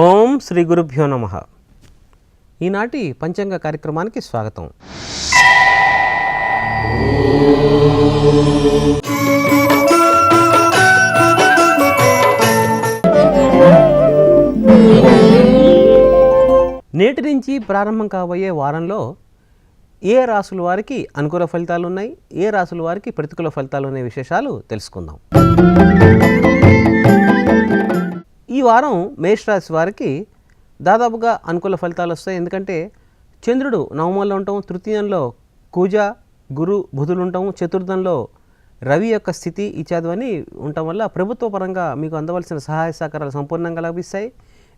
ఓం శ్రీ గురుభ్యో నమః. ఈనాటి పంచాంగ కార్యక్రమానికి స్వాగతం. నేటి నుంచి ప్రారంభం కాబోయే వారంలో ఏ రాసుల వారికి అనుకూల ఫలితాలు ఉన్నాయి, ఏ రాసుల వారికి ప్రతికూల ఫలితాలు అనే విశేషాలు తెలుసుకుందాం. ఈ వారం మేషరాశి వారికి దాదాపుగా అనుకూల ఫలితాలు వస్తాయి. ఎందుకంటే చంద్రుడు నవమంలో ఉండటం, తృతీయంలో కుజ గురు బుధులు ఉండటం, చతుర్థంలో రవి యొక్క స్థితి ఇత్యాదివన్నీ ఉండటం వల్ల ప్రభుత్వ పరంగా మీకు అందవలసిన సహాయ సహకారాలు సంపూర్ణంగా లభిస్తాయి.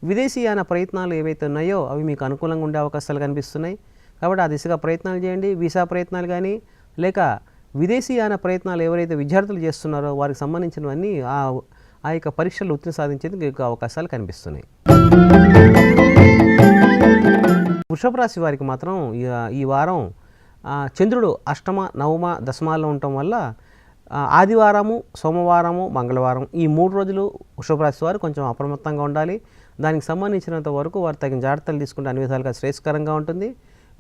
విదేశీయాన ప్రయత్నాలు ఏవైతే ఉన్నాయో అవి మీకు అనుకూలంగా ఉండే అవకాశాలు కనిపిస్తున్నాయి. కాబట్టి ఆ దిశగా ప్రయత్నాలు చేయండి. వీసా ప్రయత్నాలు కానీ లేక విదేశీయాన ప్రయత్నాలు ఎవరైతే విద్యార్థులు చేస్తున్నారో వారికి సంబంధించినవన్నీ ఆ యొక్క పరీక్షలు ఉత్తీర్ణ సాధించేందుకు ఎక్కువ అవకాశాలు కనిపిస్తున్నాయి. వృషభ రాశి వారికి మాత్రం ఈ వారం చంద్రుడు అష్టమ నవమ దశమాల్లో ఉండటం వల్ల ఆదివారము, సోమవారము, మంగళవారం ఈ 3 రోజులు వృషభ రాశి వారు కొంచెం అప్రమత్తంగా ఉండాలి. దానికి సంబంధించినంత వరకు వారు తగిన జాగ్రత్తలు తీసుకుంటే అన్ని విధాలుగా శ్రేయస్కరంగా ఉంటుంది.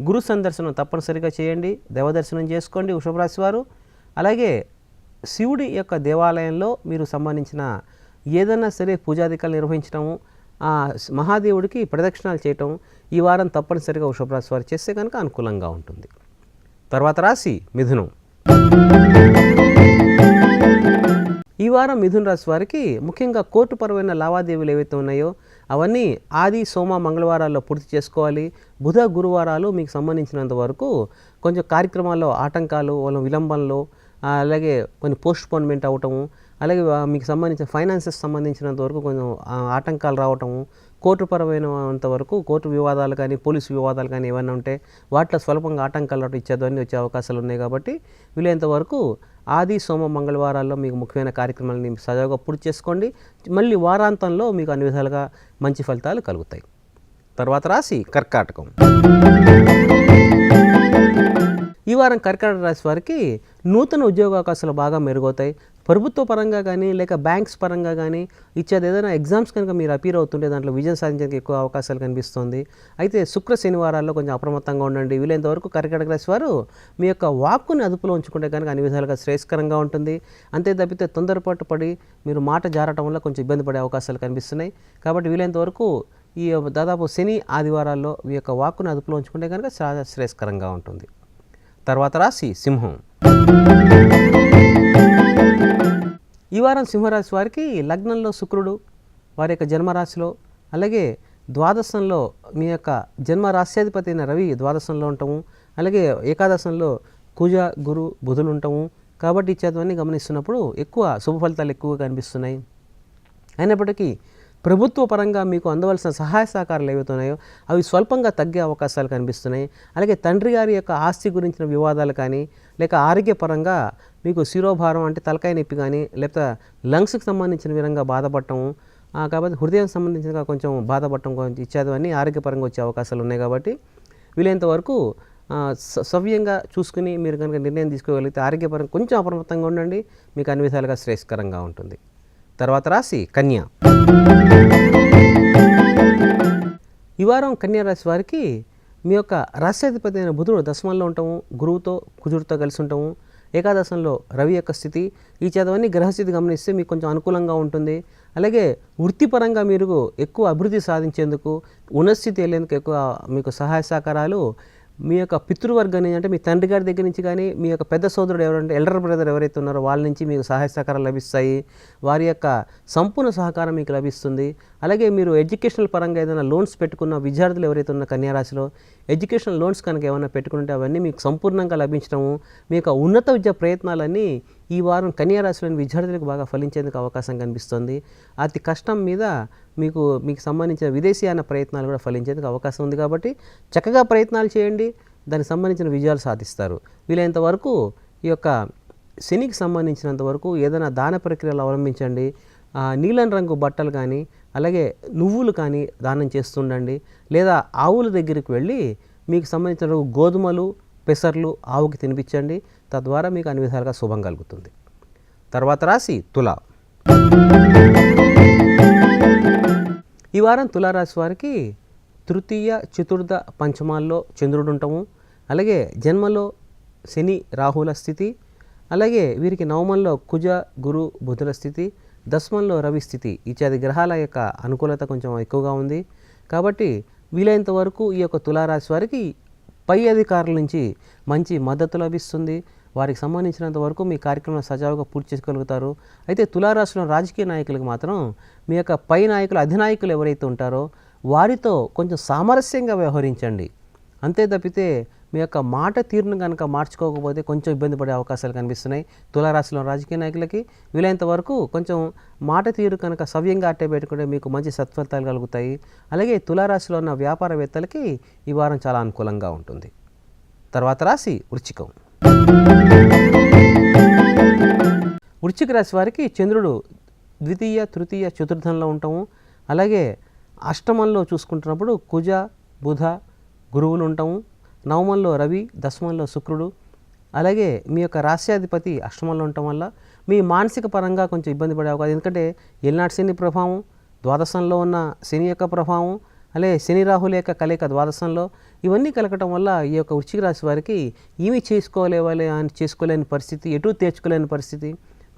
గురు సందర్శనం తప్పనిసరిగా చేయండి, దేవదర్శనం చేసుకోండి వృషభ రాశి వారు. అలాగే శివుడి యొక్క దేవాలయంలో మీరు సంబంధించిన ఏదైనా సరే పూజాధికారులు నిర్వహించడము, మహాదేవుడికి ప్రదక్షిణాలు చేయటం ఈ వారం తప్పనిసరిగా వృషభ రాశి వారు చేస్తే కనుక అనుకూలంగా ఉంటుంది. తర్వాత రాశి మిథునం. ఈ వారం మిథున రాశి వారికి ముఖ్యంగా కోర్టుపరమైన లావాదేవీలు ఏవైతే ఉన్నాయో అవన్నీ ఆది సోమ మంగళవారాల్లో పూర్తి చేసుకోవాలి. బుధ గురువారాలు మీకు సంబంధించినంత వరకు కొంచెం కార్యక్రమాల్లో ఆటంకాలు, విలంబంలో, అలాగే కొన్ని పోస్ట్పోన్మెంట్ అవ్వటము, అలాగే మీకు సంబంధించిన ఫైనాన్సెస్ సంబంధించినంత వరకు కొంచెం ఆటంకాలు రావటము, కోర్టుపరమైనంత వరకు కోర్టు వివాదాలు కానీ పోలీసు వివాదాలు కానీ ఏమైనా ఉంటే వాటిలో స్వల్పంగా ఆటంకాలు రావటం ఇచ్చేదని వచ్చే అవకాశాలు ఉన్నాయి. కాబట్టి వీలైనంత వరకు ఆది సోమ మంగళవారాల్లో మీకు ముఖ్యమైన కార్యక్రమాలని సజావుగా పూర్తి చేసుకోండి. మళ్ళీ వారాంతంలో మీకు అన్ని విధాలుగా మంచి ఫలితాలు కలుగుతాయి. తర్వాత రాశి కర్కాటకం. ఈ వారం కర్కాటక రాశి వారికి నూతన ఉద్యోగ అవకాశాలు బాగా మెరుగవుతాయి. ప్రభుత్వ పరంగా కానీ లేక బ్యాంక్స్ పరంగా కానీ ఇచ్చేది ఏదైనా ఎగ్జామ్స్ కనుక మీరు అపీర్ అవుతుంటే దాంట్లో విజయం సాధించడానికి ఎక్కువ అవకాశాలు కనిపిస్తుంది. అయితే శుక్ర శనివారాల్లో కొంచెం అప్రమత్తంగా ఉండండి. వీలైనంత వరకు కర్కాటక రాశి వారు మీ యొక్క వాక్కుని అదుపులో ఉంచుకుంటే కనుక అన్ని విధాలుగా శ్రేయస్కరంగా ఉంటుంది. అంతే తప్పితే తొందరపాటు పడి మీరు మాట జారటం వల్ల కొంచెం ఇబ్బంది పడే అవకాశాలు కనిపిస్తున్నాయి. కాబట్టి వీలైనంత వరకు ఈ దాదాపు శని ఆదివారాల్లో మీ యొక్క వాక్కుని అదుపులో ఉంచుకుంటే కనుక చాలా శ్రేయస్కరంగా ఉంటుంది. తర్వాత రాశి సింహం. ఈ వారం సింహరాశి వారికి లగ్నంలో శుక్రుడు వారి యొక్క జన్మరాశిలో, అలాగే ద్వాదశంలో మీ యొక్క జన్మరాశ్యాధిపతి అయిన రవి ద్వాదశంలో ఉండటము, అలాగే ఏకాదశంలో కుజ గురు బుధులు ఉండటము. కాబట్టి ఇచ్చేదవన్నీ గమనిస్తున్నప్పుడు ఎక్కువ శుభ ఫలితాలు ఎక్కువగా కనిపిస్తున్నాయి. అయినప్పటికీ ప్రభుత్వ పరంగా మీకు అందవలసిన సహాయ సహకారాలు ఏవైతే ఉన్నాయో అవి స్వల్పంగా తగ్గే అవకాశాలు కనిపిస్తున్నాయి. అలాగే తండ్రి గారి యొక్క ఆస్తి గురించిన వివాదాలు కానీ లేక ఆరోగ్యపరంగా మీకు శిరోభారం అంటే తలకాయ నొప్పి కానీ లేకపోతే లంగ్స్కి సంబంధించిన విధంగా బాధపడటము, కాబట్టి హృదయం సంబంధించిన కొంచెం బాధపడటం కొంచెం ఇచ్చేదవన్నీ ఆరోగ్యపరంగా వచ్చే అవకాశాలు ఉన్నాయి. కాబట్టి వీలైనంత వరకు సవ్యంగా చూసుకుని మీరు కనుక నిర్ణయం తీసుకోగలిగితే ఆరోగ్యపరంగా కొంచెం అప్రమత్తంగా ఉండండి, మీకు అన్ని విధాలుగా శ్రేయస్కరంగా ఉంటుంది. తర్వాత రాశి కన్య. ఈ వారం కన్యా రాశి వారికి మీ యొక్క రాశ్యాధిపతి అయిన బుధుడు దశమంలో ఉండటము, గురువుతో కుజుడితో కలిసి ఉండటము, ఏకాదశంలో రవి యొక్క స్థితి ఈ చేతవన్నీ గ్రహస్థితి గమనిస్తే మీకు కొంచెం అనుకూలంగా ఉంటుంది. అలాగే వృత్తిపరంగా మీరు ఎక్కువ అభివృద్ధి సాధించేందుకు, ఉన్నతస్థితి వెళ్ళేందుకు ఎక్కువ మీకు సహాయ సహకారాలు మీ యొక్క పితృవర్గం నుంచి అంటే మీ తండ్రి గారి దగ్గర నుంచి కానీ మీ యొక్క పెద్ద సోదరుడు ఎవరంటే ఎల్డర్ బ్రదర్ ఎవరైతే ఉన్నారో వాళ్ళ నుంచి మీకు సహాయ సహకారాలు లభిస్తాయి. వారి యొక్క సంపూర్ణ సహకారం మీకు లభిస్తుంది. అలాగే మీరు ఎడ్యుకేషనల్ పరంగా ఏదైనా లోన్స్ పెట్టుకున్న విద్యార్థులు ఎవరైతే ఉన్న కన్యారాశిలో ఎడ్యుకేషనల్ లోన్స్ కనుక ఏమైనా పెట్టుకుంటే అవన్నీ మీకు సంపూర్ణంగా లభించడము, మీ యొక్క ఉన్నత విద్యా ప్రయత్నాలన్నీ ఈ వారం కన్యారాశిలోని విద్యార్థులకు బాగా ఫలించేందుకు అవకాశం కనిపిస్తుంది. అతి కష్టం మీద మీకు సంబంధించిన విదేశీయాన ప్రయత్నాలు కూడా ఫలించేందుకు అవకాశం ఉంది. కాబట్టి చక్కగా ప్రయత్నాలు చేయండి, దానికి సంబంధించిన విజయాలు సాధిస్తారు. వీలైనంత వరకు ఈ యొక్క శనికి సంబంధించినంత వరకు ఏదైనా దాన ప్రక్రియలు అవలంబించండి. నీలం రంగు బట్టలు కానీ అలాగే నువ్వులు కానీ దానం చేస్తుండండి. లేదా ఆవుల దగ్గరికి వెళ్ళి మీకు సంబంధించిన గోధుమలు పెసర్లు ఆవుకి తినిపించండి. తద్వారా మీకు అన్ని విధాలుగా శుభం కలుగుతుంది. తర్వాత రాశి తుల. ఈ వారం తులారాశి వారికి తృతీయ చతుర్థ పంచమాల్లో చంద్రుడు ఉండటము, అలాగే జన్మలో శని రాహుల స్థితి, అలాగే వీరికి నవమంలో కుజ గురు బుధుల స్థితి, దశమంలో రవి స్థితి ఇత్యాది గ్రహాల యొక్క అనుకూలత కొంచెం ఎక్కువగా ఉంది. కాబట్టి వీలైనంత వరకు ఈ యొక్క తులారాశి వారికి పై అధికారుల నుంచి మంచి మద్దతు లభిస్తుంది. వారికి సంబంధించినంత వరకు మీ కార్యక్రమం సజావుగా పూర్తి చేసుకోగలుగుతారు. అయితే తులారాశిలో రాజకీయ నాయకులకు మాత్రం మీ యొక్క పై నాయకులు అధినాయకులు ఎవరైతే ఉంటారో వారితో కొంచెం సామరస్యంగా వ్యవహరించండి. అంతే తప్పితే మీ యొక్క మాట తీరును కనుక మార్చుకోకపోతే కొంచెం ఇబ్బంది పడే అవకాశాలు కనిపిస్తున్నాయి. తులారాశిలో రాజకీయ నాయకులకి వీలైనంత వరకు కొంచెం మాట తీరు కనుక సవ్యంగా అట్టే పెట్టుకుంటే మీకు మంచి సత్ఫలితాలు కలుగుతాయి. అలాగే తులారాశిలో ఉన్న వ్యాపారవేత్తలకి ఈ వారం చాలా అనుకూలంగా ఉంటుంది. తర్వాత రాశి వృశ్చికం. వృశ్చిక రాశి వారికి చంద్రుడు ద్వితీయ తృతీయ చతుర్థంలో ఉండటము, అలాగే అష్టమంలో చూసుకుంటున్నప్పుడు కుజ బుధ గురువులు ఉండటము, నవమంలో రవి, దశమంలో శుక్రుడు, అలాగే మీ యొక్క రాశ్యాధిపతి అష్టమంలో ఉండటం వల్ల మీ మానసిక పరంగా కొంచెం ఇబ్బంది పడే అవకాశం. ఎందుకంటే ఏలినాటి శని ప్రభావం, ద్వాదశంలో ఉన్న శని యొక్క ప్రభావం, అలాగే శని రాహుల యొక్క కలయిక ద్వాదశంలో, ఇవన్నీ కలగటం వల్ల ఈ యొక్క వృశ్చిక రాశి వారికి ఏమీ చేసుకోలేని పరిస్థితి, ఎటు తీర్చుకోలేని పరిస్థితి,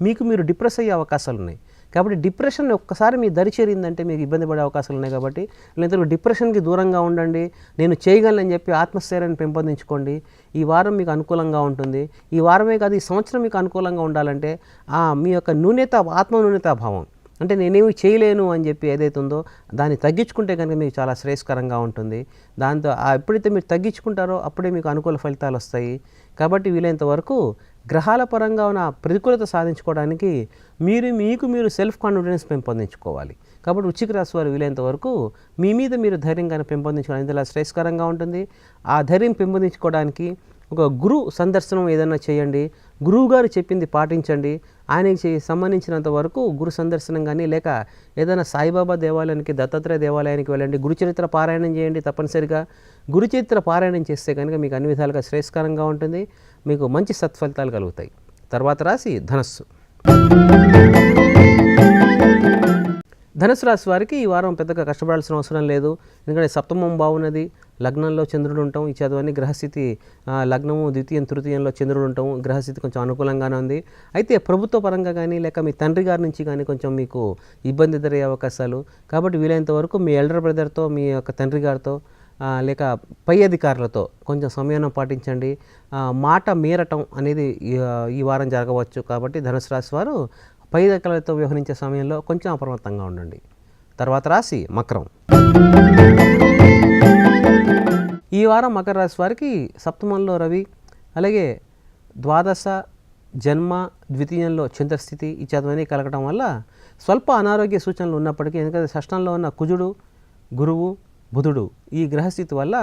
మీకు మీరు డిప్రెస్ అయ్యే అవకాశాలు ఉన్నాయి. కాబట్టి డిప్రెషన్ ఒక్కసారి మీ దరి చేరిందంటే మీకు ఇబ్బంది పడే అవకాశాలు ఉన్నాయి. కాబట్టి లేదంటే డిప్రెషన్కి దూరంగా ఉండండి. నేను చేయగలనని చెప్పి ఆత్మస్థైర్యాన్ని పెంపొందించుకోండి. ఈ వారం మీకు అనుకూలంగా ఉంటుంది. ఈ వారమే కాదు, ఈ సంవత్సరం మీకు అనుకూలంగా ఉండాలంటే మీ యొక్క ఆత్మ న్యూనతాభావం, అంటే నేనేమి చేయలేను అని చెప్పి ఏదైతే ఉందో దాన్ని తగ్గించుకుంటే కనుక మీకు చాలా శ్రేయస్కరంగా ఉంటుంది. దాంతో ఎప్పుడైతే మీరు తగ్గించుకుంటారో అప్పుడే మీకు అనుకూల ఫలితాలు వస్తాయి. కాబట్టి వీలైనంత వరకు గ్రహాల పరంగా ఉన్న ప్రతికూలత సాధించుకోవడానికి మీరు సెల్ఫ్ కాన్ఫిడెన్స్ పెంపొందించుకోవాలి. కాబట్టి వృశ్చిక రాశి వారు వీలైనంత వరకు మీ మీద మీరు ధైర్యంగా పెంపొందించుకోవడానికి ఇందులో శ్రేయస్కరంగా ఉంటుంది. ఆ ధైర్యం పెంపొందించుకోవడానికి ఒక గురు సందర్శనం ఏదైనా చేయండి, గురువు గారు చెప్పింది పాటించండి. ఆయనకి సంబంధించినంత వరకు గురు సందర్శనం కానీ, లేక ఏదైనా సాయిబాబా దేవాలయానికి, దత్తాత్రేయ దేవాలయానికి వెళ్ళండి, గురుచరిత్ర పారాయణం చేయండి. తప్పనిసరిగా గురుచరిత్ర పారాయణం చేస్తే కనుక మీకు అన్ని విధాలుగా శ్రేయస్కరంగా ఉంటుంది, మీకు మంచి సత్ఫలితాలు కలుగుతాయి. తర్వాత రాశి ధనస్సు. ధనుసు రాశి వారికి ఈ వారం పెద్దగా కష్టపడాల్సిన అవసరం లేదు. ఎందుకంటే సప్తమం బాగున్నది, లగ్నంలో చంద్రుడు ఉండటం, ఈ చదువుని గ్రహస్థితి లగ్నము ద్వితీయం తృతీయంలో చంద్రుడు ఉండటం, గ్రహస్థితి కొంచెం అనుకూలంగానే ఉంది. అయితే ప్రభుత్వ పరంగా కానీ లేక మీ తండ్రి గారి నుంచి కానీ కొంచెం మీకు ఇబ్బంది ఎదురయ్యే అవకాశాలు. కాబట్టి వీలైనంత వరకు మీ ఎల్డర్ బ్రదర్తో, మీ యొక్క తండ్రి గారితో లేక పై అధికారులతో కొంచెం సంయమనం పాటించండి. మాట మీరటం అనేది ఈ వారం జరగవచ్చు. కాబట్టి ధనుసు రాశి వారు పై అధికారులతో వ్యవహరించే సమయంలో కొంచెం అప్రమత్తంగా ఉండండి. తర్వాత రాశి మకరం. ఈ వారం మకర రాశి వారికి సప్తమంలో రవి, అలాగే ద్వాదశ జన్మ ద్వితీయంలో చంద్రస్థితి ఈ చదువుని కలగడం వల్ల స్వల్ప అనారోగ్య సూచనలు ఉన్నప్పటికీ, ఎందుకంటే షష్టంలో ఉన్న కుజుడు గురువు బుధుడు ఈ గ్రహస్థితి వల్ల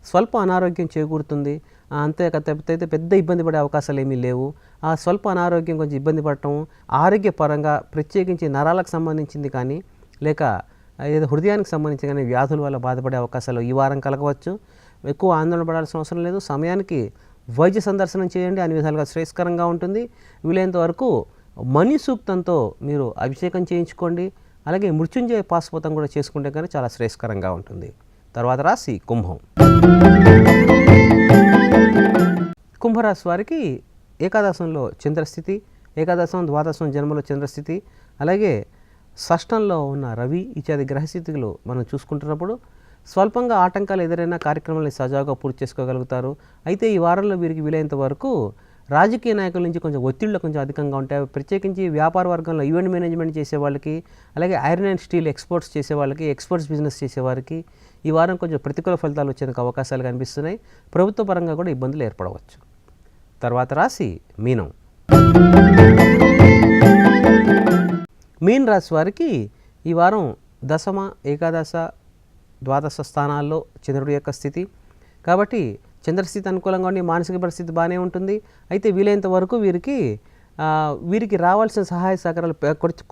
స్వల్ప అనారోగ్యం చేకూరుతుంది. అంతేకాకపోతే పెద్ద ఇబ్బంది పడే అవకాశాలు ఏమీ లేవు. ఆ స్వల్ప అనారోగ్యం కొంచెం ఇబ్బంది పడటం, ఆరోగ్యపరంగా ప్రత్యేకించి నరాలకు సంబంధించింది కానీ లేక ఏదో హృదయానికి సంబంధించి కానీ వ్యాధుల వల్ల బాధపడే అవకాశాలు ఈ వారం కలగవచ్చు. ఎక్కువ ఆందోళన పడాల్సిన అవసరం లేదు. సమయానికి వైద్య సందర్శనం చేయండి, అన్ని విధాలుగా శ్రేయస్కరంగా ఉంటుంది. వీలైనంత వరకు మణి సూక్తంతో మీరు అభిషేకం చేయించుకోండి. అలాగే మృత్యుంజయ పాశుపతం కూడా చేసుకుంటే కానీ చాలా శ్రేయస్కరంగా ఉంటుంది. తర్వాత రాశి కుంభం. కుంభరాశి వారికి ఏకాదశంలో చంద్రస్థితి, ఏకాదశం ద్వాదశం జన్మలో చంద్రస్థితి, అలాగే షష్టంలో ఉన్న రవి ఇత్యాది గ్రహస్థితులు మనం చూసుకుంటున్నప్పుడు స్వల్పంగా ఆటంకాలు ఎదురైన కార్యక్రమాలను సజావుగా పూర్తి చేసుకోగలుగుతారు. అయితే ఈ వారంలో వీరికి వీలైనంత వరకు రాజకీయ నాయకుల నుంచి కొంచెం ఒత్తిళ్ళు కొంచెం అధికంగా ఉంటాయి. ప్రత్యేకించి వ్యాపార వర్గంలో ఈవెంట్ మేనేజ్మెంట్ చేసే వాళ్ళకి, అలాగే ఐరన్ అండ్ స్టీల్ ఎక్స్పోర్ట్స్ చేసే వాళ్ళకి, ఎక్స్పోర్ట్స్ బిజినెస్ చేసేవారికి ఈ వారం కొంచెం ప్రతికూల ఫలితాలు వచ్చేందుకు అవకాశాలు కనిపిస్తున్నాయి. ప్రభుత్వ పరంగా కూడా ఇబ్బందులు ఏర్పడవచ్చు. తర్వాత రాశి మీనం. మీన రాశి వారికి ఈ వారం దశమ, ఏకాదశ, ద్వాదశ స్థానాల్లో చంద్రుడి యొక్క స్థితి. కాబట్టి చంద్రస్థితి అనుకూలంగా ఉండి మానసిక పరిస్థితి బాగానే ఉంటుంది. అయితే వీలైనంత వరకు వీరికి రావాల్సిన సహాయ సహకారాలు,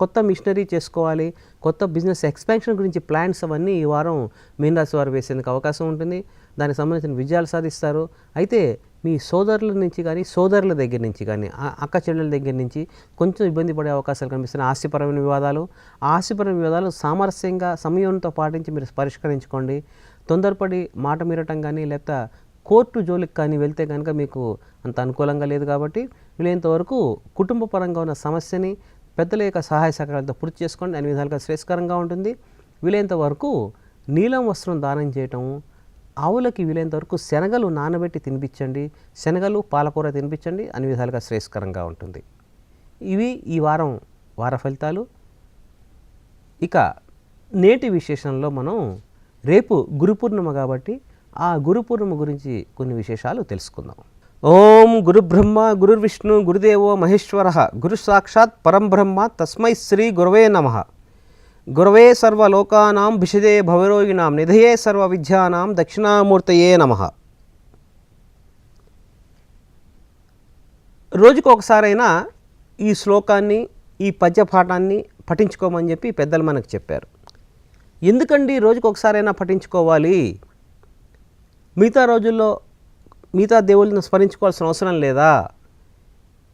కొత్త మిషనరీ చేసుకోవాలి, కొత్త బిజినెస్ ఎక్స్పాన్షన్ గురించి ప్లాన్స్ అవన్నీ ఈ వారం మీనరాశి వారు వేసేందుకు అవకాశం ఉంటుంది. దానికి సంబంధించిన విజయాలు సాధిస్తారు. అయితే మీ సోదరుల నుంచి కానీ సోదరుల దగ్గర నుంచి కానీ అక్క చెల్లెల దగ్గర నుంచి కొంచెం ఇబ్బంది పడే అవకాశాలు కనిపిస్తున్నాయి. ఆస్తిపరమైన వివాదాలు, ఆస్తిపరమైన వివాదాలు సామరస్యంగా సమయంతో పాటించి మీరు పరిష్కరించుకోండి. తొందరపడి మాట మీరటం కానీ లేకపోతే కోర్టు జోలికి కానీ వెళ్తే కనుక మీకు అంత అనుకూలంగా లేదు. కాబట్టి వీలైనంత వరకు కుటుంబ పరంగా ఉన్న సమస్యని పెద్దల యొక్క సహాయ సహకారాలతో పూర్తి చేసుకోండి. అన్ని విధాలుగా శ్రేయస్కరంగా ఉంటుంది. వీలైనంత వరకు నీలం వస్త్రం దానం చేయటం, ఆవులకి వీలైనంత వరకు శనగలు నానబెట్టి తినిపించండి, శనగలు పాలకూర తినిపించండి, అన్ని విధాలుగా శ్రేయస్కరంగా ఉంటుంది. ఇవి ఈ వార ఫలితాలు. ఇక నేటి విశేషంలో మనం రేపు గురు పూర్ణిమ కాబట్టి ఆ గురు పూర్ణిమ గురించి కొన్ని విశేషాలు తెలుసుకుందాం. ఓం గురు బ్రహ్మ గురు విష్ణు గురుదేవో మహేశ్వర గురు సాక్షాత్ పరం బ్రహ్మ తస్మై శ్రీ గురవే నమః. గురవే సర్వలోకానాం భిషదే భవరోగిణాం నిధయే సర్వ విద్యానాం దక్షిణామూర్తయే నమః. రోజుకు ఒకసారైనా ఈ శ్లోకాన్ని ఈ పద్యపాఠాన్ని పఠించుకోమని చెప్పి పెద్దలు మనకు చెప్పారు. ఎందుకండి రోజుకు ఒకసారైనా పఠించుకోవాలి? మిగతా రోజుల్లో మిగతా దేవుళ్ళను స్మరించుకోవాల్సిన అవసరం లేదా?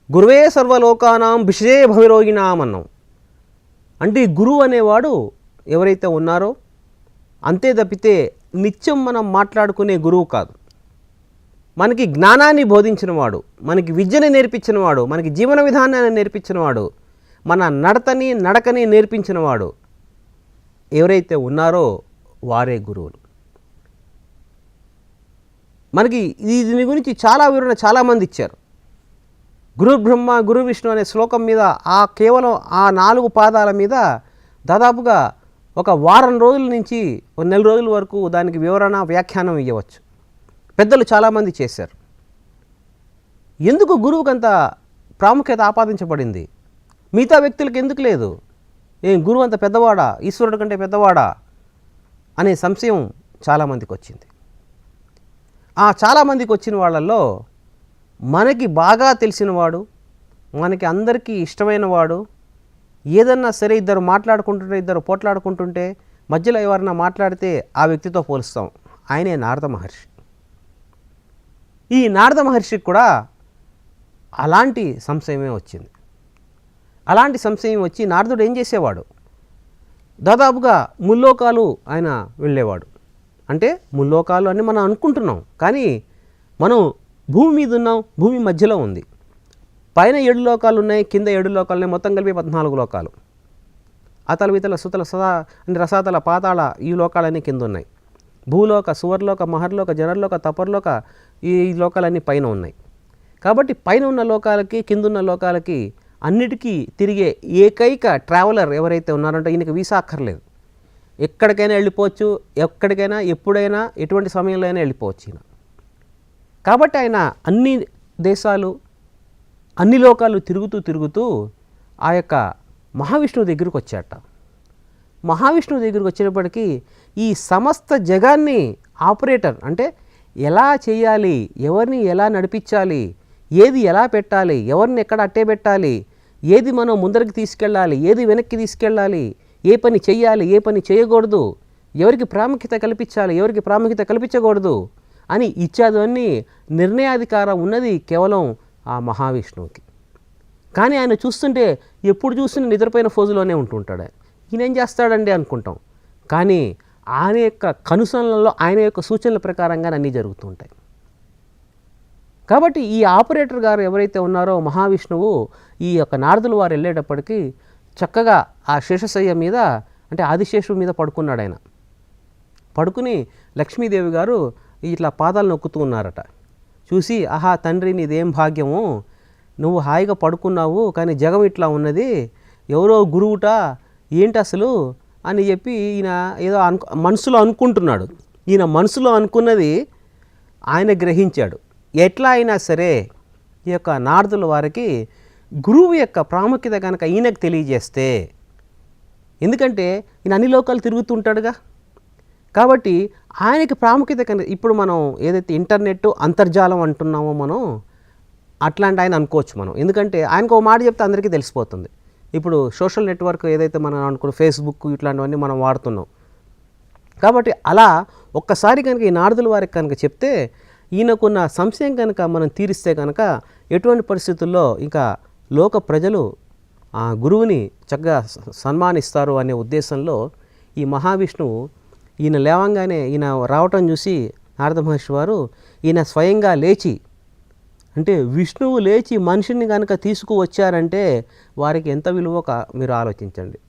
గురువే సర్వలోకానాం భిషజే భవిరోగిణాం అన్నాం. అంటే గురువు అనేవాడు ఎవరైతే ఉన్నారో అంతే తప్పితే నిత్యం మనం మాట్లాడుకునే గురువు కాదు. మనకి జ్ఞానాన్ని బోధించినవాడు, మనకి విద్యని నేర్పించినవాడు, మనకి జీవన విధానాన్ని నేర్పించినవాడు, మన నడకని నేర్పించినవాడు ఎవరైతే ఉన్నారో వారే గురువులు. మనకి దీని గురించి చాలా వివరణ చాలామంది ఇచ్చారు. గురు బ్రహ్మ గురు విష్ణు అనే శ్లోకం మీద కేవలం ఆ 4 పాదాల మీద దాదాపుగా ఒక వారం రోజుల నుంచి 1 నెల రోజుల వరకు దానికి వివరణ వ్యాఖ్యానం ఇవ్వవచ్చు. పెద్దలు చాలామంది చేశారు. ఎందుకు గురువుకంత ప్రాముఖ్యత ఆపాదించబడింది? మిగతా వ్యక్తులకు ఎందుకు లేదు? గురువు అంత పెద్దవాడా, ఈశ్వరుడు కంటే పెద్దవాడా అనే సంశయం చాలామందికి వచ్చింది. చాలామందికి వచ్చిన వాళ్ళల్లో మనకి బాగా తెలిసినవాడు, మనకి అందరికీ ఇష్టమైన వాడు, ఏదన్నా సరే ఇద్దరు పోట్లాడుకుంటుంటే మధ్యలో ఎవరన్నా మాట్లాడితే ఆ వ్యక్తితో పోలుస్తాం. ఆయనే నారద మహర్షి. ఈ నారద మహర్షికి కూడా అలాంటి సంశయమే వచ్చింది. అలాంటి సంశయం వచ్చి నారదుడు ఏం చేసేవాడు? దాదాపుగా ముల్లోకాలు ఆయన వెళ్ళేవాడు. అంటే ముల్లోకాలు అని మనం అనుకుంటున్నాం, కానీ మనం భూమి మీద ఉన్నాం. భూమి మధ్యలో ఉంది. పైన 7 లోకాలు ఉన్నాయి, కింద 7 లోకాలు ఉన్నాయి. మొత్తం కలిపి 14 లోకాలు. అతల వితల సుతల సదా అని రసాతల పాతాళ ఈ లోకాలన్నీ కింద ఉన్నాయి. భూలోక, సువర్లోక, మహర్లోక, జనర్లోక, తపర్లోక ఈ లోకాలన్నీ పైన ఉన్నాయి. కాబట్టి పైన ఉన్న లోకాలకి కిందున్న లోకాలకి అన్నిటికీ తిరిగే ఏకైక ట్రావెలర్ ఎవరైతే ఉన్నారంటే ఈయనకి వీసా అక్కర్లేదు. ఎక్కడికైనా వెళ్ళిపోవచ్చు, ఎక్కడికైనా ఎప్పుడైనా ఎటువంటి సమయంలో అయినా వెళ్ళిపోవచ్చు ఈయన. కాబట్టి ఆయన అన్ని దేశాలు అన్ని లోకాలు తిరుగుతూ ఆ యొక్క మహావిష్ణువు దగ్గరికి వచ్చాట. మహావిష్ణువు దగ్గరికి వచ్చినప్పటికీ ఈ సమస్త జగాన్ని ఆపరేటర్ అంటే ఎలా చేయాలి, ఎవరిని ఎలా నడిపించాలి, ఏది ఎలా పెట్టాలి, ఎవరిని ఎక్కడ అట్టే పెట్టాలి, ఏది మనం ముందరికి తీసుకెళ్ళాలి, ఏది వెనక్కి తీసుకెళ్ళాలి, ఏ పని చెయ్యాలి, ఏ పని చేయకూడదు, ఎవరికి ప్రాముఖ్యత కల్పించాలి, ఎవరికి ప్రాముఖ్యత కల్పించకూడదు అని ఇచ్చేదన్నీ నిర్ణయాధికారం ఉన్నది కేవలం ఆ మహావిష్ణువుకి. కానీ ఆయన చూస్తుంటే ఎప్పుడు చూసినా నిద్రపోయిన ఫోజులోనే ఉంటుంటాడు. ఈయన ఏం చేస్తాడండి అనుకుంటాం. కానీ ఆయన యొక్క కనుసనలలో ఆయన యొక్క సూచనల ప్రకారంగా అన్నీ జరుగుతూ ఉంటాయి. కాబట్టి ఈ ఆపరేటర్ గారు ఎవరైతే ఉన్నారో మహావిష్ణువు ఈ యొక్క నారదులు వారు వెళ్ళేటప్పటికీ చక్కగా ఆ శేషశయ్య మీద అంటే ఆదిశేషువు మీద పడుకున్నాడు. ఆయన పడుకుని లక్ష్మీదేవి గారు ఇట్లా పాదాలు నొక్కుతూ ఉన్నారట. చూసి ఆహా తండ్రి నీదేం భాగ్యము, నువ్వు హాయిగా పడుకున్నావు, కానీ జగం ఇట్లా ఉన్నది, ఎవరో గురువుట ఏంటి అసలు అని చెప్పి ఈయన ఏదో మనసులో అనుకుంటున్నాడు. ఈయన మనసులో అనుకున్నది ఆయన గ్రహించాడు. ఎట్లా అయినా సరే ఈ యొక్క నారదుల వారికి గురువు యొక్క ప్రాముఖ్యత కనుక ఈయనకు తెలియజేస్తే, ఎందుకంటే ఈయన అన్ని లోకాలు తిరుగుతుంటాడుగా, కాబట్టి ఆయనకి ప్రాముఖ్యత కనుక ఇప్పుడు మనం ఏదైతే ఇంటర్నెట్ అంతర్జాలం అంటున్నామో మనం అట్లాంటి ఆయన అనుకోవచ్చు మనం. ఎందుకంటే ఆయనకు ఒక మాట చెప్తే అందరికీ తెలిసిపోతుంది. ఇప్పుడు సోషల్ నెట్వర్క్ ఏదైతే మనం అనుకున్న ఫేస్బుక్ ఇట్లాంటివన్నీ మనం వాడుతున్నాం. కాబట్టి అలా ఒక్కసారి కనుక ఈ నారదుల వారికి కనుక చెప్తే ఈయనకున్న సంశయం కనుక మనం తీరిస్తే కనుక ఎటువంటి పరిస్థితుల్లో ఇంకా లోక ప్రజలు ఆ గురువుని చక్కగా సన్మానిస్తారు అనే ఉద్దేశంలో ఈ మహావిష్ణువు ఈయన లేవంగానే ఈయన రావటం చూసి నారద మహర్షి వారు ఈయన స్వయంగా లేచి, అంటే విష్ణువు లేచి మనిషిని కనుక తీసుకువచ్చారంటే వారికి ఎంత విలువ మీరు ఆలోచించండి.